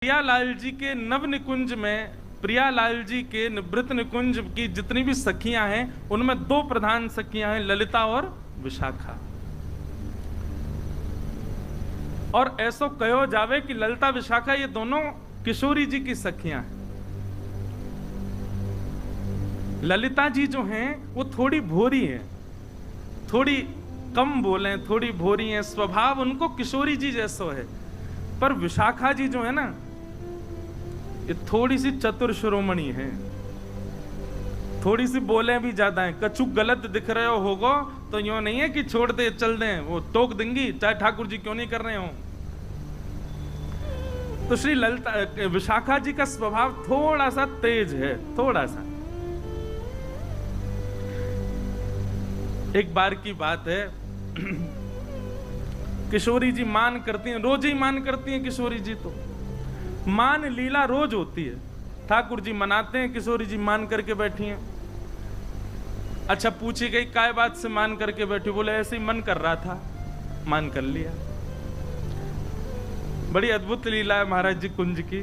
प्रियालाल जी के नव निकुंज में, प्रियालाल जी के निवृत्त निकुंज की जितनी भी सखियां हैं उनमें दो प्रधान सखियां हैं, ललिता और विशाखा। और ऐसो कहो जावे कि ललिता विशाखा ये दोनों किशोरी जी की सखियां हैं। ललिता जी जो हैं वो थोड़ी भोरी हैं, थोड़ी कम बोले, थोड़ी भोरी हैं, स्वभाव उनको किशोरी जी जैसो है। पर विशाखा जी जो है ना, ये थोड़ी सी चतुर शिरोमणि है, थोड़ी सी बोले भी ज्यादा है। कछु गलत दिख रहे होगो तो यूं नहीं है कि छोड़ दे चल दें, वो टोक देंगी चाहे ठाकुर जी क्यों नहीं कर रहे हो। तो श्री ललिता विशाखा जी का स्वभाव थोड़ा सा तेज है, थोड़ा सा। एक बार की बात है, किशोरी जी मान करती हैं, रोज ही मान करती हैं किशोरी जी। तो मान लीला रोज होती है, ठाकुर जी मनाते हैं, किशोरी जी मान करके बैठी हैं। अच्छा, पूछी गई काय बात से मान करके बैठी? बोले ऐसे ही मन कर रहा था, मान कर लिया। बड़ी अद्भुत लीला है महाराज जी कुंज की।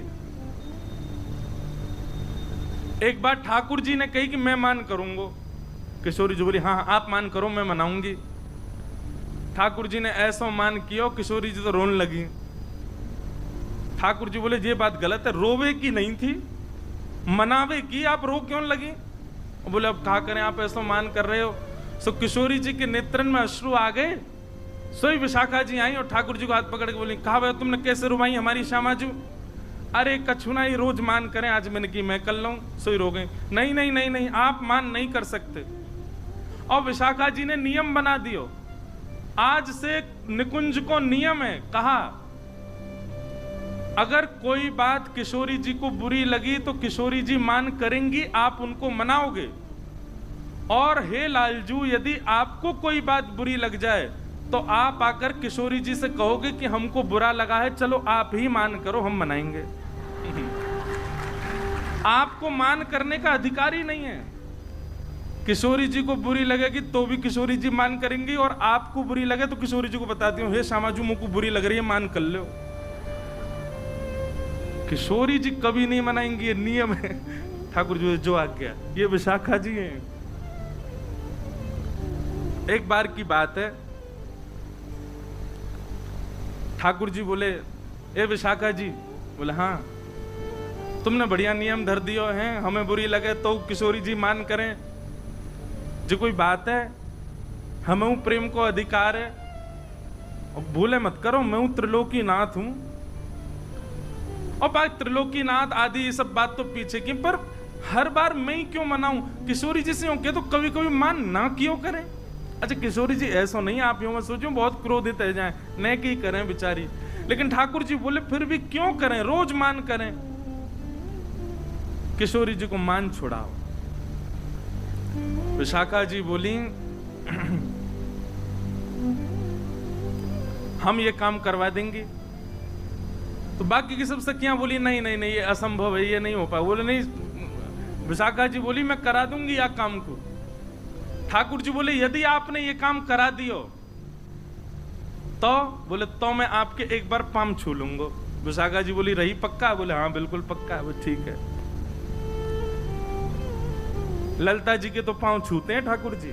एक बार ठाकुर जी ने कही कि मैं मान करूंगा, किशोरी जी बोली हाँ आप मान करो, मैं मनाऊंगी। ठाकुर जी ने ऐसा मान किया, किशोरी जी तो रोने लगी। ठाकुर जी बोले ये बात गलत है, रोवे की नहीं थी, मनावे की, आप रो क्यों लगी? बोले अब क्या करें, आप ऐसा मान कर रहे हो। सो किशोरी जी के नेत्रन में अश्रु आ गए। सोई विशाखा जी आई और ठाकुर जी को हाथ पकड़ के बोली कहा भाई तुमने कैसे रुवाई हमारी श्यामाजू? अरे कछुना ही रोज मान करें, आज मैंने की मैं कर लूं। सोई रो गई, नहीं नहीं नहीं नहीं, आप मान नहीं कर सकते। और विशाखा जी ने नियम बना दियो, आज से निकुंज को नियम है, कहा अगर कोई बात किशोरी जी को बुरी लगी तो किशोरी जी मान करेंगी, आप उनको मनाओगे। और हे लालजू, यदि आपको कोई बात बुरी लग जाए तो आप आकर किशोरी जी से कहोगे कि हमको बुरा लगा है, चलो आप ही मान करो, हम मनाएंगे। आपको मान करने का अधिकार ही नहीं है। किशोरी जी को बुरी लगेगी तो भी किशोरी जी मान करेंगी, और आपको बुरी लगे तो किशोरी जी को बताती हूँ हे श्यामाजू मुझको बुरी लग रही है, मान कर लो। किशोरी जी कभी नहीं मनाएंगी, ये नियम है ठाकुर जी जो आज्ञा। ये विशाखा जी हैं। एक बार की बात है, ठाकुर जी बोले ए विशाखा जी, बोले हाँ तुमने बढ़िया नियम धर दियो है, हमें बुरी लगे तो किशोरी जी मान करें, जो कोई बात है, हमें प्रेम को अधिकार है। और भूले मत करो, मैं हूं त्रिलोकी नाथ हूं। और बात त्रिलोकी नाथ आदि ये सब बात तो पीछे की, पर हर बार मैं ही क्यों मनाऊं? किशोरी जी से हो तो कभी कभी मान ना क्यों करें? अच्छा किशोरी जी ऐसा नहीं, आप यूं मत सोचो बहुत क्रोधित है जाए, न की करें बेचारी। लेकिन ठाकुर जी बोले फिर भी क्यों करें, रोज मान करें। किशोरी जी को मान छुड़ाओ। विशाखा जी बोली हम ये काम करवा देंगे। तो बाकी की सब सखियां बोली नहीं नहीं नहीं, ये असंभव है, ये नहीं हो पाए। बोले नहीं, विशाखा जी बोली मैं करा दूंगी या काम को। ठाकुर जी बोले यदि आपने ये काम करा दियो तो, बोले तो मैं आपके एक बार पाम छू लूंगा। विशाखा जी बोली रही पक्का? बोले हाँ बिल्कुल पक्का। वो ठीक है। ललिता जी के तो पांव छूते हैं ठाकुर जी।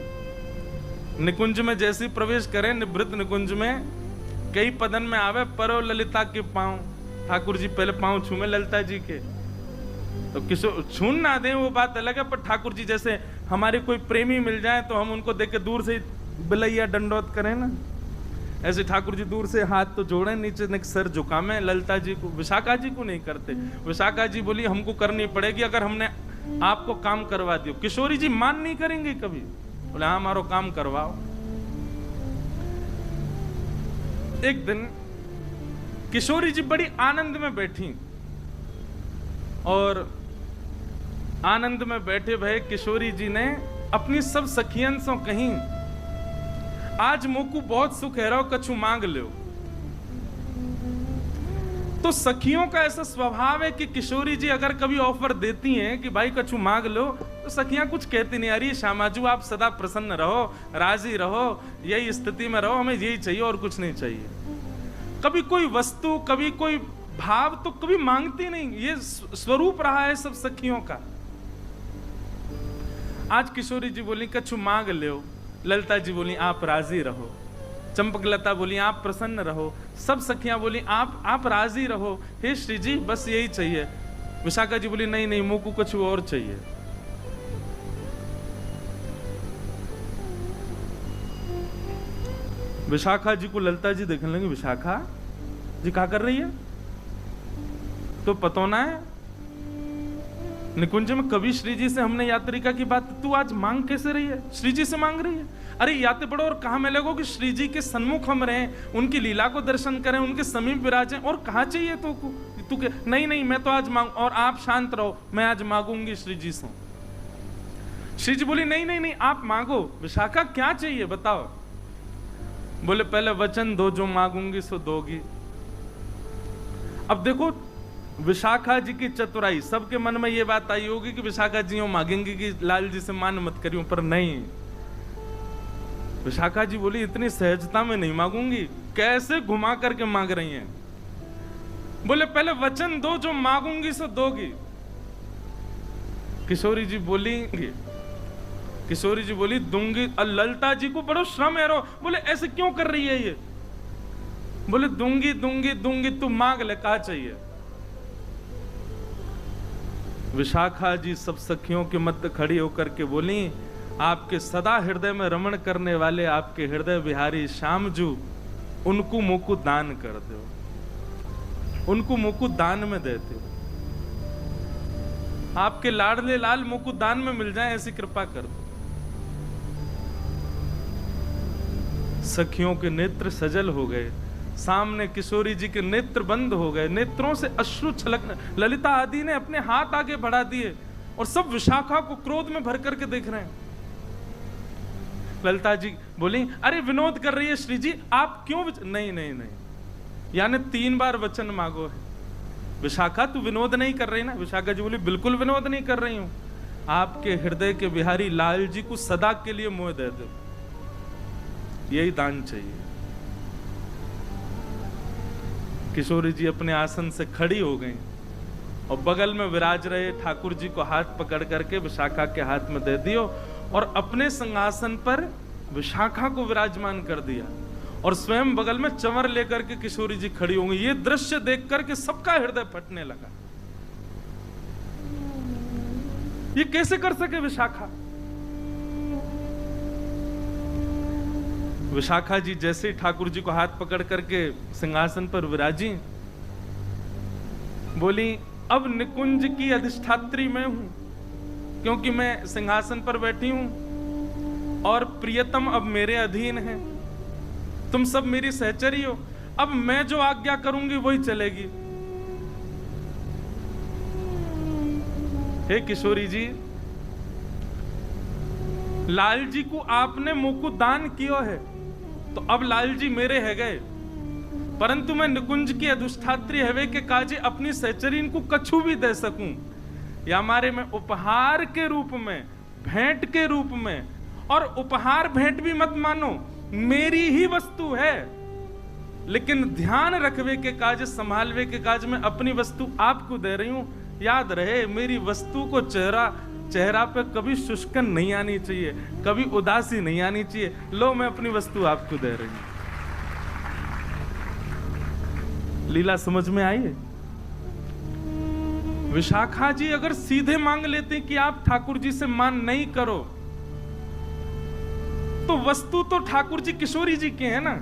निकुंज में जैसे प्रवेश करें, निवृत्त निकुंज में कई पदन में आवे परो ललिता के पांव, ठाकुर जी पहले पांव छूमे ललिता जी के। तो किशोर छून ना दें वो बात अलग है, पर ठाकुर जी जैसे हमारे कोई प्रेमी मिल जाए तो हम उनको देख के दूर से बिलैया दंडोत करें ना, ऐसे ठाकुर जी दूर से हाथ तो जोड़े, नीचे सर झुकामे ललिता जी को। विशाखा जी को नहीं करते। विशाखा जी बोली हमको करनी पड़ेगी, अगर हमने आपको काम करवा दियो। किशोरी जी मान नहीं करेंगे कभी। बोले हाँ हमारो काम करवाओ। एक दिन किशोरी जी बड़ी आनंद में बैठी, और आनंद में बैठे भय किशोरी जी ने अपनी सब सखियन से कहीं आज मोकू बहुत सुख है, रहो कछु मांग लो। तो सखियों का ऐसा स्वभाव है कि किशोरी जी अगर कभी ऑफर देती हैं कि भाई कछु मांग लो, तो सखियां कुछ कहती नहीं, अरे श्यामाजू आप सदा प्रसन्न रहो, राजी रहो, यही स्थिति में रहो, हमें यही चाहिए और कुछ नहीं चाहिए। कभी कोई वस्तु, कभी कोई भाव तो कभी मांगती नहीं, ये स्वरूप रहा है सब सखियों का। आज किशोरी जी बोली कछु मांग लो, ललिता जी बोली आप राजी रहो, चंपकलता बोली आप प्रसन्न रहो, सब सखियां बोली आप राजी रहो, हे श्री जी बस यही चाहिए। विशाखा जी बोली नहीं नहीं, मुंह को कुछ और चाहिए। विशाखा जी को ललिता जी देखने लगी, विशाखा जी क्या कर रही है, तो पतो ना है निकुंज में कभी श्री जी से हमने यात्रिका की बात, तू आज मांग कैसे रही है, श्री जी से मांग रही है। अरे याते पढ़ो और कहा मिलेगो कि श्री जी के सन्मुख हम रहें, उनकी लीला को दर्शन करें, उनके समीप विराजें, और कहा चाहिए तो तू के नहीं नहीं मैं तो आज मांग, और आप शांत रहो मैं आज मांगूंगी श्री जी से। श्री जी बोली नहीं नहीं नहीं आप मांगो। विशाखा क्या चाहिए बताओ। बोले पहले वचन दो, जो मांगूंगी सो दोगी। अब देखो विशाखा जी की चतुराई, सबके मन में ये बात आई होगी कि विशाखा जी मांगेंगी कि लाल जी से मान मत करियो, पर नहीं, विशाखा जी बोली इतनी सहजता में नहीं मांगूंगी। कैसे घुमा करके मांग रही हैं। बोले पहले वचन दो, जो मांगूंगी सो दोगी। किशोरी जी बोली दूंगी। और ललिता जी को बड़ो श्रम है रो, बोले ऐसे क्यों कर रही है ये। बोले दूंगी दूंगी दूंगी, तू मांग ले क्या चाहिए। विशाखा जी सब सखियों के मध्य खड़ी होकर के बोली, आपके सदा हृदय में रमण करने वाले आपके हृदय बिहारी श्याम जू, उनको मुकुट दान कर दो, उनको मुकुट दान में देते हो, आपके लाडले लाल मुकुट दान में मिल जाए ऐसी कृपा कर दो। सखियों के नेत्र सजल हो गए, सामने किशोरी जी के नेत्र बंद हो गए, नेत्रों से अश्रु छलकने। ललिता आदि ने अपने हाथ आगे बढ़ा दिए और सब विशाखा को क्रोध में भर करके देख रहे हैं। ललिता जी बोली अरे विनोद कर रही है श्री जी, आप क्यों नहीं नहीं नहीं, यानी 3 बार वचन मांगो है। विशाखा तू विनोद नहीं कर रही ना। विशाखा जी बोली बिल्कुल विनोद नहीं कर रही हूं, आपके हृदय के बिहारी लाल जी को सदा के लिए मोह दे दो, यही दान चाहिए। किशोरी जी अपने आसन से खड़ी हो गई और बगल में विराज रहे ठाकुर जी को हाथ पकड़ करके विशाखा के हाथ में दे दियो और अपने सिंहासन पर विशाखा को विराजमान कर दिया और स्वयं बगल में चंवर लेकर के किशोरी जी खड़ी होंगी। ये दृश्य देख करके सबका हृदय फटने लगा। ये कैसे कर सके विशाखा। विशाखा जी जैसे ही ठाकुर जी को हाथ पकड़ करके सिंहासन पर विराजी, बोली अब निकुंज की अधिष्ठात्री मैं हूं, क्योंकि मैं सिंहासन पर बैठी हूं और प्रियतम अब मेरे अधीन है, तुम सब मेरी सहचरी हो, अब मैं जो आज्ञा करूंगी वही चलेगी। हे किशोरी जी, लाल जी को आपने मुकुट दान किया है तो अब लाल जी मेरे है गए, परंतु मैं निकुंज की अधिष्ठात्री हवे के काजे अपनी सहचरीन को कछु भी दे सकूं, या हमारे में उपहार के रूप में, भेंट के रूप में, और उपहार भेंट भी मत मानो, मेरी ही वस्तु है, लेकिन ध्यान रखवे के काज, संभालवे के काज में अपनी वस्तु आपको दे रही हूं। याद रहे मेरी वस्तु को चेहरा पे कभी शुष्कन नहीं आनी चाहिए, कभी उदासी नहीं आनी चाहिए। लो मैं अपनी वस्तु आपको दे रही हूं। लीला समझ में आई है। विशाखा जी अगर सीधे मांग लेते कि आप ठाकुर जी से मान नहीं करो, तो वस्तु तो ठाकुर जी किशोरी जी के हैं ना।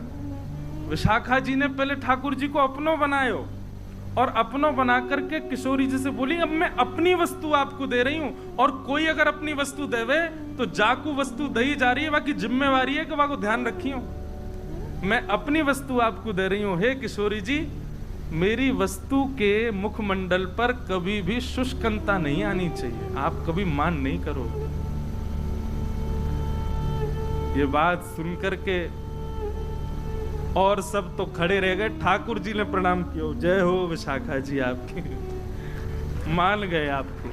विशाखा जी ने पहले ठाकुर जी को अपनों बनायो और अपनों बना करके किशोरी जी से बोली अब मैं अपनी वस्तु आपको दे रही हूं, और कोई अगर अपनी वस्तु देवे तो जाकू वस्तु दही जा रही है, बाकी जिम्मेवारी है कि वहां को ध्यान रखियो। मैं अपनी वस्तु आपको दे रही हूं। हे किशोरी जी, मेरी वस्तु के मुखमंडल पर कभी भी शुष्कता नहीं आनी चाहिए, आप कभी मान नहीं करो। ये बात सुनकर के और सब तो खड़े रह गए। ठाकुर जी ने प्रणाम किया, जय हो विशाखा जी आपकी, मान गए आपको।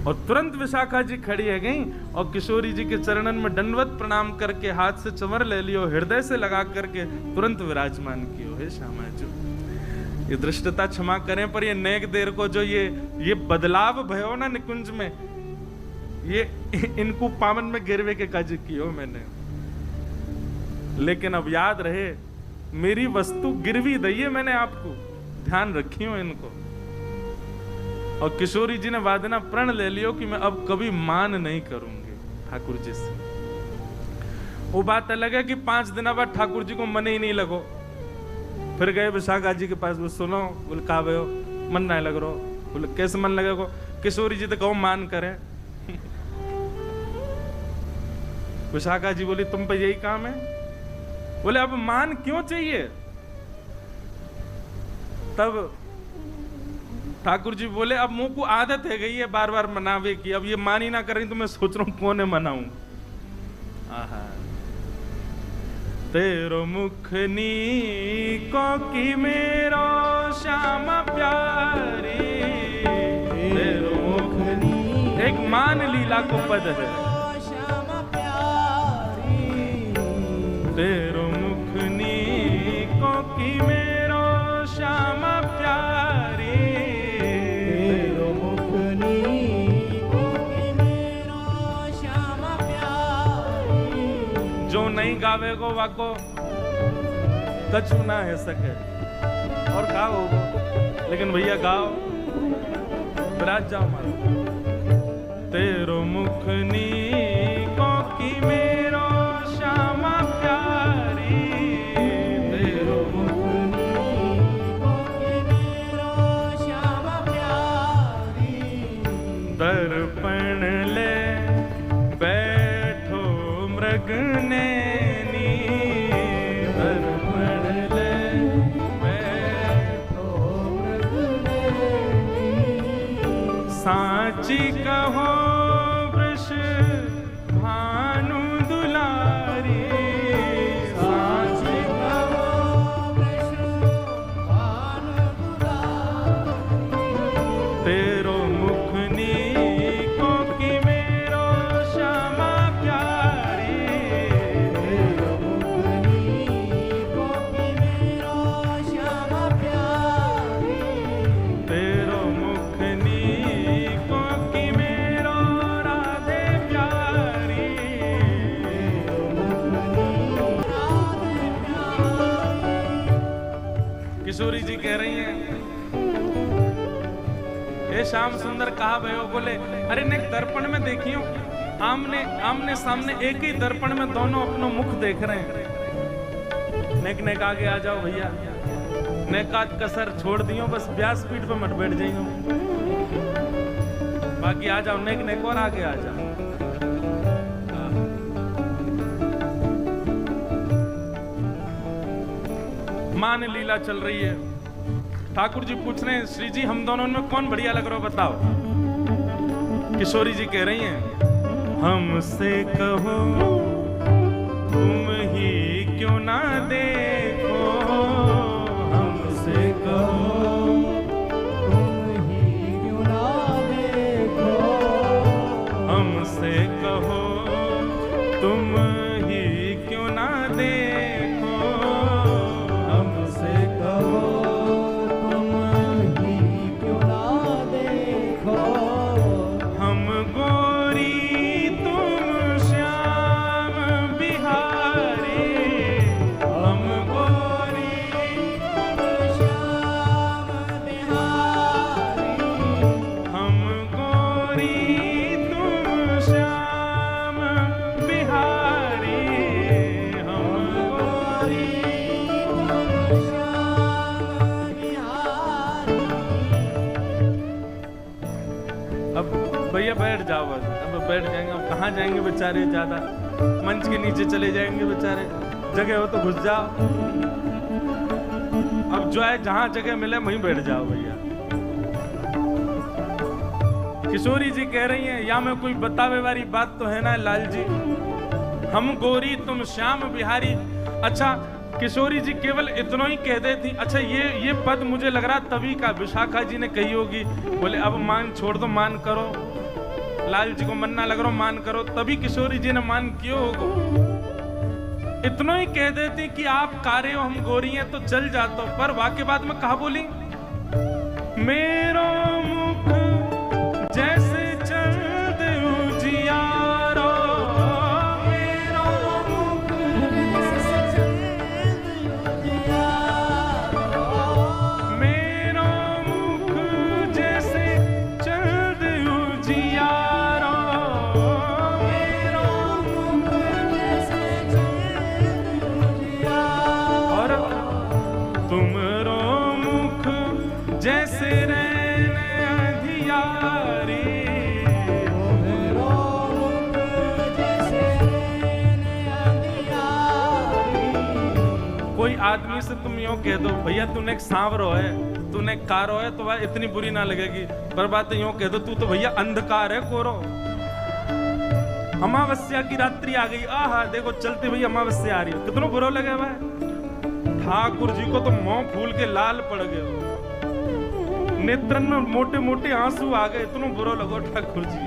और तुरंत विशाखा जी खड़ी है गई और किशोरी जी के चरणन में दंडवत प्रणाम करके हाथ से चंवर ले लियो, हृदय से लगा करके तुरंत विराजमान कियो। हे श्यामा जी, ये दृष्टता क्षमा करें, पर ये नेक देर को जो ये बदलाव भयो ना निकुंज में, ये इनको पावन में गिरवे के काज कियो मैंने। लेकिन अब याद रहे, मेरी वस्तु गिरवी दइए मैंने आपको, ध्यान रखियो इनको। और किशोरी जी ने वादना प्रण ले लियो कि मैं अब कभी मान नहीं करूंगी ठाकुर जी से। वो बात अलग है कि 5 दिन बाद ठाकुर जी को मन ही नहीं लगो। फिर गए विशाखा जी के पास, वो सुनो, बोले का भयो मन नहीं लग रहा। बोले कैसे मन लगेगा? किशोरी जी तो कहो मान करें। विशाखा जी बोली तुम पे यही काम है? बोले अब मान क्यों चाहिए? तब ठाकुर जी बोले अब मुंह को आदत है गई है बार बार मनावे की, अब ये मान ही ना कर रही तो मैं सोच रहा हूं कौन है मनाऊं। तेरो मुखनी को की मेरो श्याम प्यारी, तेरो मुखनी एक मान लीला को पद है। श्याम प्यारी तेरो मुखनी को की मेरो श्याम प्यारी, तेरो मुखनी को की मेरो श्याम प्यारी। जो नहीं गावे को वाको कछु ना है सके और गाओ, लेकिन भैया गाओ, विराज जाओ मारो। तेरो मुखनी को की मेरो श्याम प्यारी, तेरो मुखनी को की मेरो श्याम प्यारी। दर्पण ले बैठो मृग नैनी, दर्पण ले बैठो मृग नैनी। साची कहो वृष भानु दुलारी, साची कहो वृष भानु दुलारी। तेरो मुखनी को की मेरो श्यामा प्यारी, तेरो मुखनी को की मेरो श्यामा प्यारी। तेरो मुखनी को की मेरो राधे प्यारी, तेरो मुखनी राधे प्यारी। किशोरी जी कह रही हैं हे श्याम सुंदर कहा भयो? बोले अरे नेक दर्पण में देखियो, आमने सामने एक ही दर्पण में दोनों अपना मुख देख रहे हैं। नेक आगे आ जाओ भैया, नेकात कसर छोड़ दियो, बस व्यासपीठ पे मत बैठ जाइयो, बाकी आ जाओ नेक और आगे आ जाओ। मान लीला चल रही है। ठाकुर जी पूछ रहे हैं श्री जी हम दोनों में कौन बढ़िया लग रहा हो बताओ। किशोरी जी कह रही हैं हमसे कहो तुम ही क्यों ना देखो, हमसे कहो तुम ही क्यों ना देखो, हमसे कहो तुम ही क्यों ना देखो, हमसे कहो भैया बैठ जाओ बस। अब बैठ जाएंगे, अब कहाँ जाएंगे बेचारे, ज्यादा मंच के नीचे चले जाएंगे बेचारे, जगह हो तो घुस जाओ। अब जो है जहां जगह मिले वहीं बैठ जाओ भैया। किशोरी जी कह रही हैं या में कोई बतावे वाली बात तो है ना लाल जी, हम गोरी तुम श्याम बिहारी। अच्छा किशोरी जी केवल इतना ही कह देती। अच्छा ये पद मुझे लग रहा तभी का विशाखा जी ने कही होगी। बोले अब मान छोड़ दो, मान करो, लाल जी को मन ना लग रहा मान करो, तभी किशोरी जी ने मान क्यों होगा। इतना ही कह देती कि आप कारे हो हम गोरी हैं तो चल जाता हूं, पर वाक्य बाद में कहा बोली, मेरो मुख जैसे चंद उजियारो, मेरो मुख जैसे चंद उजियारो, मेरो मुख जैसे चंद उजियारो, मेरो मुख जैसे चंद उजियारो, और तुमरो मुख जैसे रैन अंधियारी, मेरो मुख जैसे रैन अंधियारी। कोई आदमी से तुम यूं कह दो भैया तूने एक सांवरो है, तूने एक कारो है, तो वह इतनी बुरी ना लगेगी, पर बात यूं कह दो तू तो भैया अंधकार है कोरो। अमावस्या की रात्रि आ गई, आहा देखो चलती भैया अमावस्या आ रही है, कितना बुरा लगे भाई। ठाकुर जी को तो मुंह फूल के लाल पड़ गए, नेत्रन में मोटे मोटे आंसू आ गए, इतना बुरा लगो ठाकुर जी।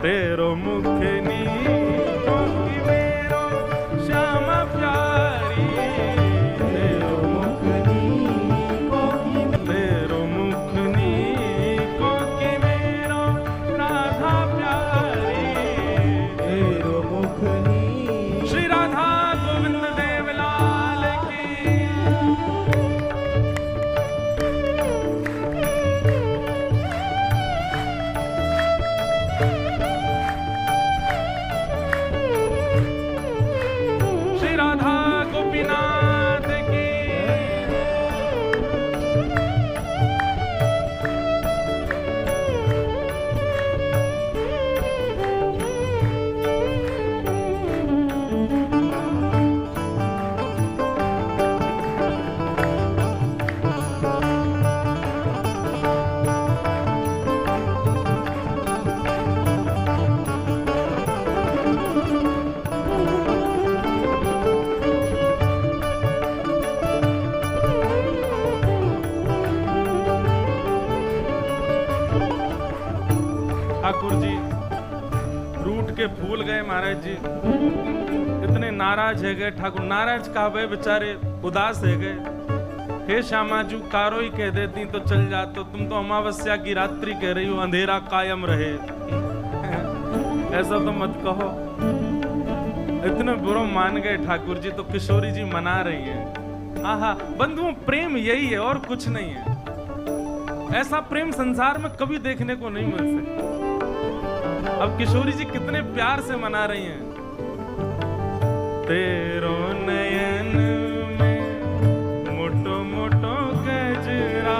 तेरो मुख नीको की मेरो श्यामा प्यारी, तेरो मुख नीको की तेरो मुख नीको की मेरो राधा प्यारी, मेरो मुख नी। श्री राधा गोविंद देव लाल की। श्री राधा गोपीनाथ की। ठाकुर जी रूठ के फूल गए महाराज जी, इतने नाराज है गए ठाकुर, नाराज कहा गए बेचारे, उदास है गए। हे श्यामा जू कारो ही कह देती तो चल जाते, तुम तो अमावस्या की रात्रि कह रही हो, अंधेरा कायम रहे। ऐसा तो मत कहो। इतने बुरा मान गए ठाकुर जी, तो किशोरी जी मना रही है। आहा बंधुओं प्रेम यही है और कुछ नहीं है, ऐसा प्रेम संसार में कभी देखने को नहीं मिल सकता। अब किशोरी जी कितने प्यार से मना रही हैं। तेरो नयन में मोटो मोटो गजरा,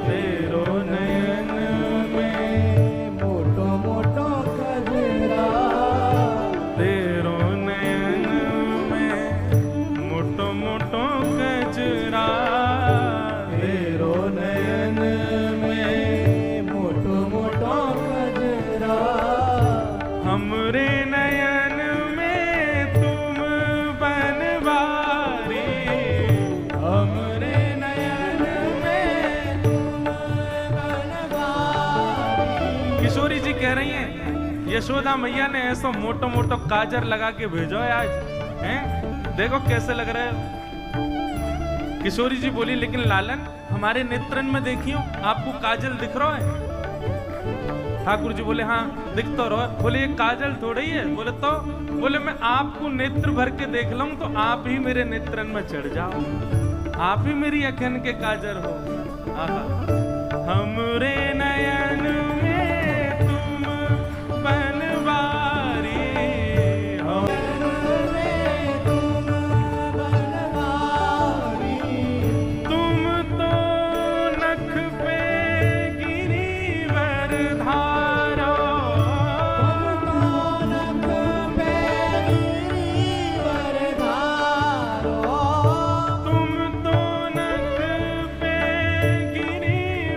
तेरो नयन में मोटो मोटो गजरा, तेरो नयन में मोटो मोटो गजरा, मेरो नयन में मोटो मोटो गजरा, हमरे नयन में तुम बनवारी, हमरे नयन में तुम बनवारी। किशोरी जी कह रही हैं यशोदा मैया ने ऐसा मोटो मोटो काजर लगा के भेजो है आज, हैं देखो कैसे लग रहे हो। किशोरी जी बोली लेकिन लालन हमारे नेत्रन में देखियो, आपको काजल दिख रहा है? ठाकुर जी बोले हाँ दिख तो रहा है। बोले ये काजल थोड़ी है। बोले तो बोले मैं आपको नेत्र भर के देख लूं तो आप ही मेरे नेत्रन में चढ़ जाओ, आप ही मेरी अखन के काजर हो। आहा हमरे नयन में तुम बनवारी, तुम तो नख पे गिरिवर धारो, तुम तो नख पे गिरिवर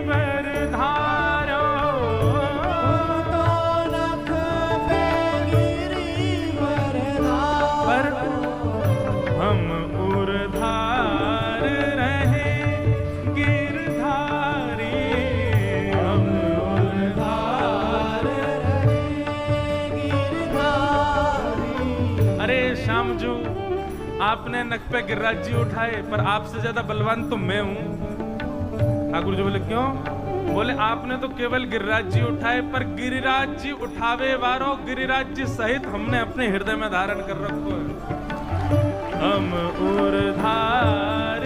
आपने नक पे गिरिराज जी उठाए, पर आपसे ज्यादा बलवान तो मैं हूं। ठाकुर जी बोले क्यों? बोले आपने तो केवल गिरिराज जी उठाए, पर गिरिराज जी उठावे वारो गिरिराज जी सहित हमने अपने हृदय में धारण कर रखो है। हम उर्धार